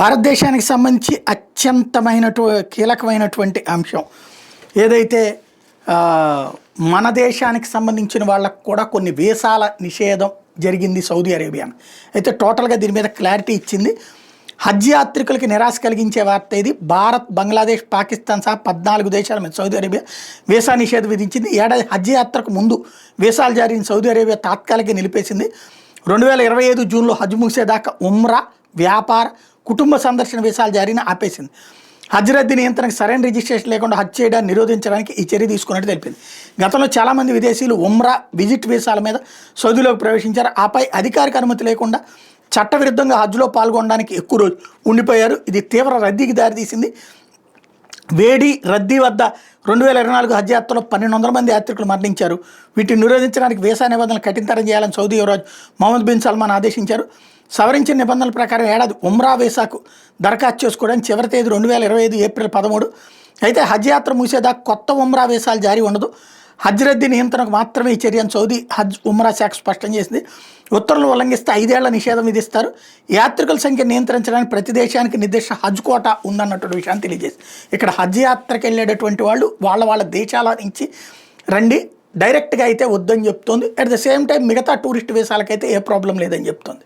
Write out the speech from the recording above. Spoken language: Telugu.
భారతదేశానికి సంబంధించి కీలకమైనటువంటి అంశం ఏదైతే మన దేశానికి సంబంధించిన వాళ్ళకు కూడా కొన్ని వీసాల నిషేధం జరిగింది సౌదీ అరేబియా. అయితే టోటల్గా దీని మీద క్లారిటీ ఇచ్చింది. హజ్ యాత్రికులకి నిరాశ కలిగించే వార్త ఇది. భారత్, బంగ్లాదేశ్, పాకిస్తాన్ సహా 14 దేశాల మీద సౌదీ అరేబియా వీసా నిషేధం విధించింది. ఏడాది హజ్ యాత్రకు ముందు వీసాలు జారీని సౌదీ అరేబియా తాత్కాలికంగా నిలిపేసింది. 2025 జూన్లో హజ్ ముగిసేదాకా ఉమ్రా, వ్యాపార, కుటుంబ సందర్శన వీసాల జారీని ఆపేసింది. హజ్ రద్దీ నియంత్రణకు సరైన రిజిస్ట్రేషన్ లేకుండా హజ్ చేయడాన్ని నిరోధించడానికి ఈ చర్య తీసుకున్నట్టు తెలిపింది. గతంలో చాలామంది విదేశీయులు ఉమ్రా, విజిట్ వీసాల మీద సౌదీలోకి ప్రవేశించారు. ఆపై అధికారిక అనుమతి లేకుండా చట్టవిరుద్ధంగా హజ్లో పాల్గొనడానికి ఎక్కువ రోజు ఉండిపోయారు. ఇది తీవ్ర రద్దీకి దారితీసింది. వేడి రద్దీ వద్ద 2024 హజ్ యాత్రలో 1200 మంది యాత్రికులు మరణించారు. వీటిని నిరోధించడానికి వీసా నిబంధనలు కఠినతరం చేయాలని సౌదీ యువరాజు మహమ్మద్ బిన్ సల్మాన్ ఆదేశించారు. సవరించిన నిబంధనల ప్రకారం ఏడాది ఉమ్రా వీసాకు దరఖాస్తు చేసుకోవడానికి చివరి తేదీ 2025 ఏప్రిల్ 13. అయితే హజ్ యాత్ర ముగిసేదాకా కొత్త ఉమ్రా వీసాలు జారీ ఉండదు. హజ్ రద్దీ నియంత్రణకు మాత్రమే ఈ చర్యను సౌదీ హజ్ ఉమ్రా శాఖ స్పష్టం చేసింది. ఉత్తర్వులు ఉల్లంఘిస్తే 5 ఏళ్ల నిషేధం విధిస్తారు. యాత్రికుల సంఖ్య నియంత్రించడానికి ప్రతి దేశానికి నిర్దిష్ట హజ్ కోటా ఉందన్నటువంటి విషయాన్ని తెలియజేసి ఇక్కడ హజ్ యాత్రకు వెళ్ళేటటువంటి వాళ్ళు వాళ్ళ దేశాల నుంచి రండి, డైరెక్ట్గా అయితే వద్దని చెప్తోంది. అట్ ద సేమ్ టైం మిగతా టూరిస్ట్ వీసాలకైతే ఏ ప్రాబ్లం లేదని చెప్తోంది.